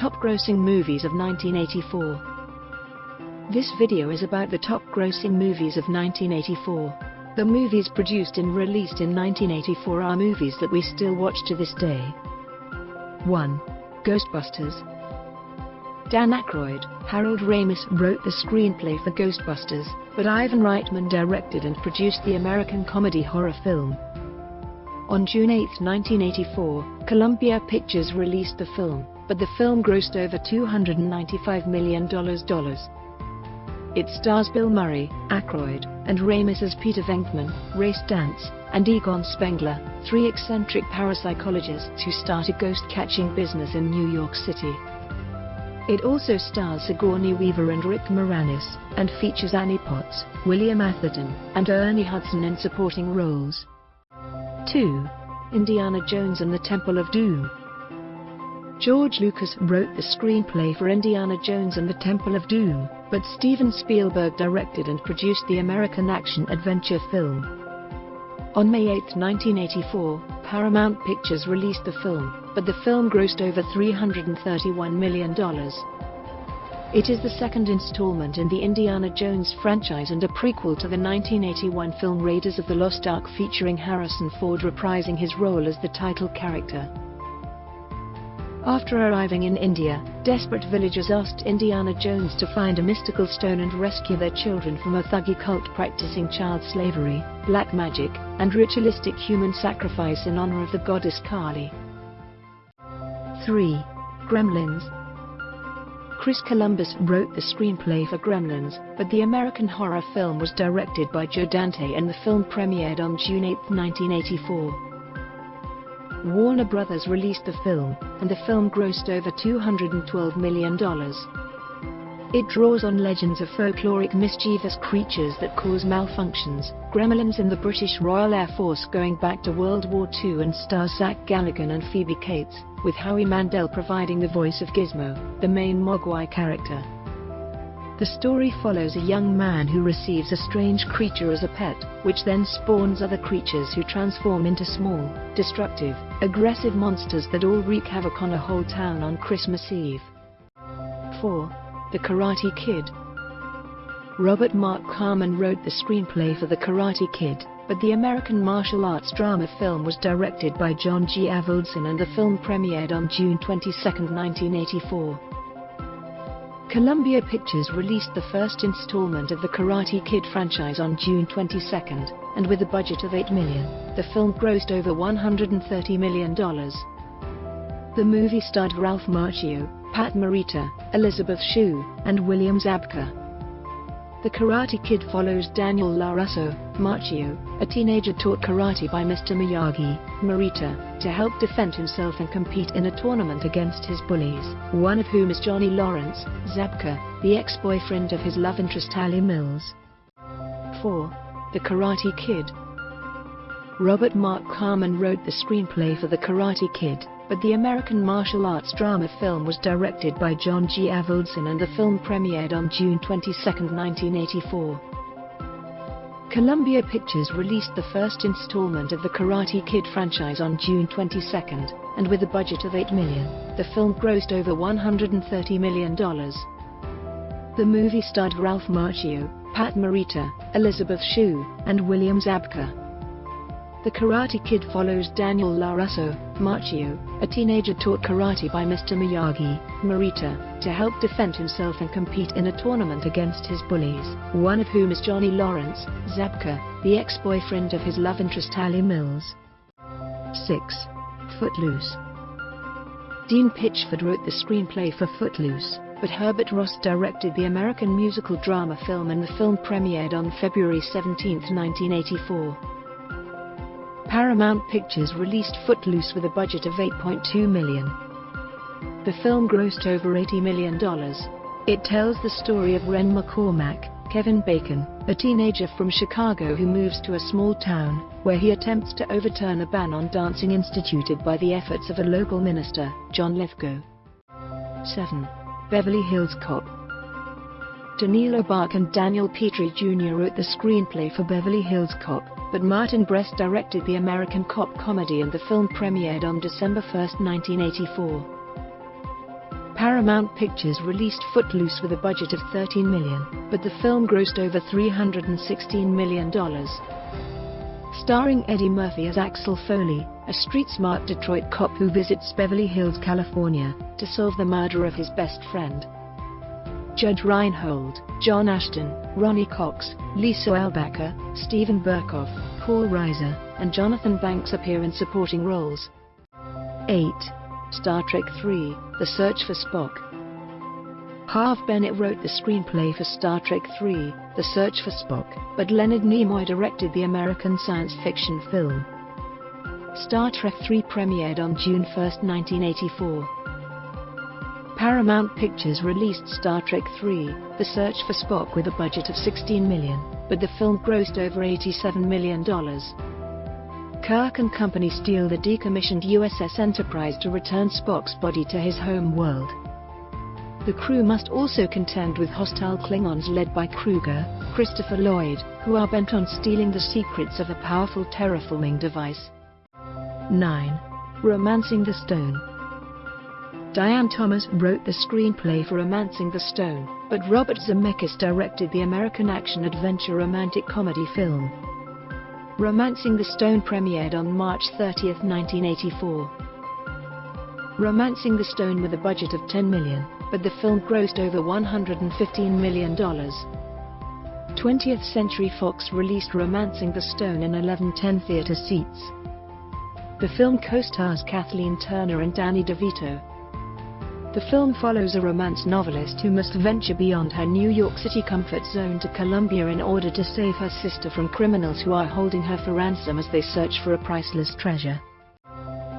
Top grossing movies of 1984. This video is about the top grossing movies of 1984. The movies produced and released in 1984 are movies that we still watch to this day. 1. Ghostbusters. Dan Aykroyd, Harold Ramis wrote the screenplay for Ghostbusters, but Ivan Reitman directed and produced the American comedy horror film. On June 8, 1984, Columbia Pictures released the film, but the film grossed over $295 million. It stars Bill Murray, Aykroyd, and Ramis as Peter Venkman, Ray Stantz, and Egon Spengler, three eccentric parapsychologists who start a ghost-catching business in New York City. It also stars Sigourney Weaver and Rick Moranis, and features Annie Potts, William Atherton, and Ernie Hudson in supporting roles. 2. Indiana Jones and the Temple of Doom. George Lucas wrote the screenplay for Indiana Jones and the Temple of Doom, but Steven Spielberg directed and produced the American action-adventure film. On May 8, 1984, Paramount Pictures released the film, but the film grossed over $331 million. It is the second installment in the Indiana Jones franchise and a prequel to the 1981 film Raiders of the Lost Ark, featuring Harrison Ford reprising his role as the title character. After arriving in India, desperate villagers asked Indiana Jones to find a mystical stone and rescue their children from a Thuggee cult practicing child slavery, black magic, and ritualistic human sacrifice in honor of the goddess Kali. 3. Gremlins. Chris Columbus wrote the screenplay for Gremlins, but the American horror film was directed by Joe Dante and the film premiered on June 8, 1984. Warner Brothers released the film, and the film grossed over $212 million. It draws on legends of folkloric mischievous creatures that cause malfunctions, gremlins in the British Royal Air Force going back to World War II, and stars Zach Galligan and Phoebe Cates, with Howie Mandel providing the voice of Gizmo, the main Mogwai character. The story follows a young man who receives a strange creature as a pet, which then spawns other creatures who transform into small, destructive, aggressive monsters that all wreak havoc on a whole town on Christmas Eve. 4. The Karate Kid. Robert Mark Kamen wrote the screenplay for The Karate Kid, but the American martial arts drama film was directed by John G. Avildsen and the film premiered on June 22, 1984. Columbia Pictures released the first installment of the Karate Kid franchise on June 22, and with a budget of $8 million, the film grossed over $130 million. The movie starred Ralph Macchio, Pat Morita, Elizabeth Shue, and William Zabka. The Karate Kid follows Daniel LaRusso, Macchio, a teenager taught karate by Mr. Miyagi, Morita, to help defend himself and compete in a tournament against his bullies, one of whom is Johnny Lawrence, Zabka, the ex-boyfriend of his love interest Allie Mills. 4. The Karate Kid. Robert Mark Kamen wrote the screenplay for The Karate Kid, but the American martial arts drama film was directed by John G. Avildsen and the film premiered on June 22, 1984. Columbia Pictures released the first installment of the Karate Kid franchise on June 22, and with a budget of $8 million, the film grossed over $130 million. The movie starred Ralph Macchio, Pat Morita, Elizabeth Shue, and William Zabka. The Karate Kid follows Daniel LaRusso, Macchio, a teenager taught karate by Mr. Miyagi, Morita, to help defend himself and compete in a tournament against his bullies, one of whom is Johnny Lawrence, Zabka, the ex-boyfriend of his love interest Allie Mills. 6. Footloose. Dean Pitchford wrote the screenplay for Footloose, but Herbert Ross directed the American musical drama film, and the film premiered on February 17, 1984. Paramount Pictures released Footloose with a budget of $8.2 million. The film grossed over $80 million. It tells the story of Ren McCormack, Kevin Bacon, a teenager from Chicago who moves to a small town, where he attempts to overturn a ban on dancing instituted by the efforts of a local minister, John Lithgow. 7. Beverly Hills Cop. Danilo Bark and Daniel Petrie Jr. wrote the screenplay for Beverly Hills Cop, but Martin Brest directed the American cop comedy, and the film premiered on December 1, 1984. Paramount Pictures released Footloose with a budget of $13 million, but the film grossed over $316 million. Starring Eddie Murphy as Axel Foley, a street-smart Detroit cop who visits Beverly Hills, California, to solve the murder of his best friend. Judge Reinhold, John Ashton, Ronnie Cox, Lisa Albacker, Steven Berkoff, Paul Reiser, and Jonathan Banks appear in supporting roles. 8. Star Trek III: The Search for Spock. Harve Bennett wrote the screenplay for Star Trek III: The Search for Spock, but Leonard Nimoy directed the American science fiction film. Star Trek III premiered on June 1, 1984. Paramount Pictures released Star Trek III: The Search for Spock with a budget of $16 million, but the film grossed over $87 million. Kirk and company steal the decommissioned USS Enterprise to return Spock's body to his home world. The crew must also contend with hostile Klingons led by Kruger, Christopher Lloyd, who are bent on stealing the secrets of a powerful terraforming device. 9. Romancing the Stone. Diane Thomas wrote the screenplay for Romancing the Stone, but Robert Zemeckis directed the American action-adventure romantic comedy film. Romancing the Stone premiered on March 30, 1984. Romancing the Stone with a budget of $10 million, but the film grossed over $115 million. 20th Century Fox released Romancing the Stone in 11:10 theater seats. The film co-stars Kathleen Turner and Danny DeVito. The film follows a romance novelist who must venture beyond her New York City comfort zone to Colombia in order to save her sister from criminals who are holding her for ransom as they search for a priceless treasure.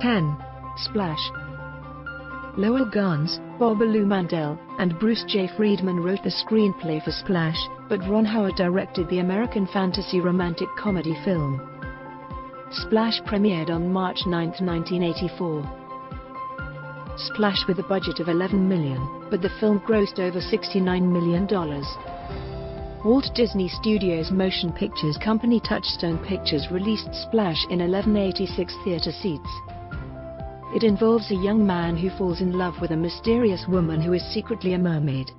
10. Splash. Lowell Gans, Babalu Mandel, and Bruce J. Friedman wrote the screenplay for Splash, but Ron Howard directed the American fantasy romantic comedy film. Splash premiered on March 9, 1984. Splash with a budget of $11 million, but the film grossed over $69 million. Walt Disney Studios motion pictures company Touchstone Pictures released Splash in 1186 theater seats. It involves a young man who falls in love with a mysterious woman who is secretly a mermaid.